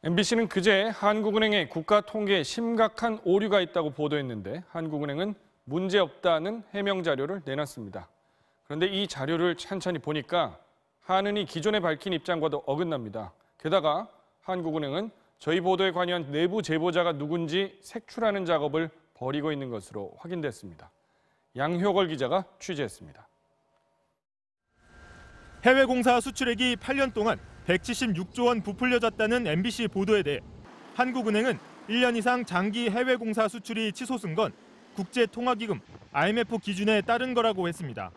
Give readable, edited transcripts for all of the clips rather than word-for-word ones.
MBC는 그제 한국은행의 국가 통계에 심각한 오류가 있다고 보도했는데 한국은행은 문제없다는 해명 자료를 내놨습니다. 그런데 이 자료를 찬찬히 보니까 한은이 기존에 밝힌 입장과도 어긋납니다. 게다가 한국은행은 저희 보도에 관여한 내부 제보자가 누군지 색출하는 작업을 벌이고 있는 것으로 확인됐습니다. 양효걸 기자가 취재했습니다. 해외 공사 수출액이 8년 동안 176조 원 부풀려졌다는 MBC 보도에 대해 한국은행은 1년 이상 장기 해외 공사 수출이 치솟은 건 국제통화기금 IMF 기준에 따른 거라고 했습니다.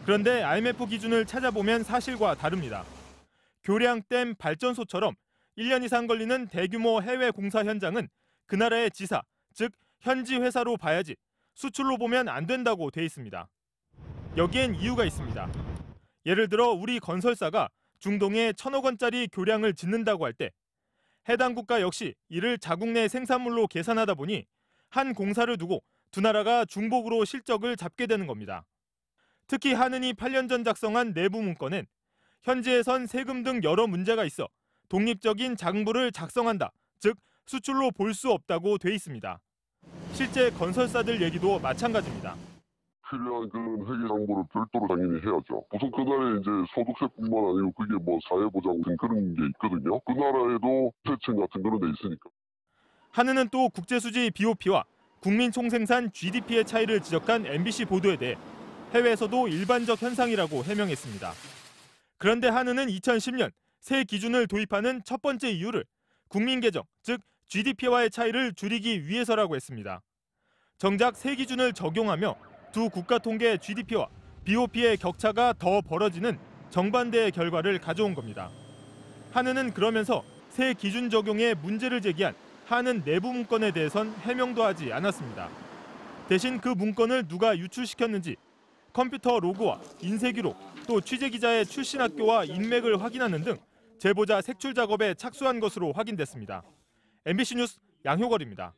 그런데 IMF 기준을 찾아보면 사실과 다릅니다. 교량댐 발전소처럼 1년 이상 걸리는 대규모 해외 공사 현장은 그 나라의 지사, 즉 현지 회사로 봐야지 수출로 보면 안 된다고 돼 있습니다. 여기엔 이유가 있습니다. 예를 들어 우리 건설사가 중동에 1,000억 원짜리 교량을 짓는다고 할 때 해당 국가 역시 이를 자국 내 생산물로 계산하다 보니 한 공사를 두고 두 나라가 중복으로 실적을 잡게 되는 겁니다. 특히 한은이 8년 전 작성한 내부 문건엔 현지에선 세금 등 여러 문제가 있어 독립적인 장부를 작성한다, 즉 수출로 볼 수 없다고 돼 있습니다. 실제 건설사들 얘기도 마찬가지입니다. 필요한 그 회계 장부를 별도로 당연히 해야죠. 우선 그 나라에 이제 소득세뿐만 아니고 그게 뭐 사회보장 등 그런 게 있거든요. 그 나라에도 세청 같은 그런 데 있으니까. 한은은 또 국제수지 BOP와 국민총생산 GDP의 차이를 지적한 MBC 보도에 대해 해외에서도 일반적 현상이라고 해명했습니다. 그런데 한은은 2010년 새 기준을 도입하는 첫 번째 이유를 국민계정, 즉 GDP와의 차이를 줄이기 위해서라고 했습니다. 정작 새 기준을 적용하며 두 국가 통계 GDP와 BOP의 격차가 더 벌어지는 정반대의 결과를 가져온 겁니다. 한은은 그러면서 새 기준 적용에 문제를 제기한 한은 내부 문건에 대해선 해명도 하지 않았습니다. 대신 그 문건을 누가 유출시켰는지 컴퓨터 로그와 인쇄 기록, 또 취재기자의 출신 학교와 인맥을 확인하는 등 제보자 색출 작업에 착수한 것으로 확인됐습니다. MBC 뉴스 양효걸입니다.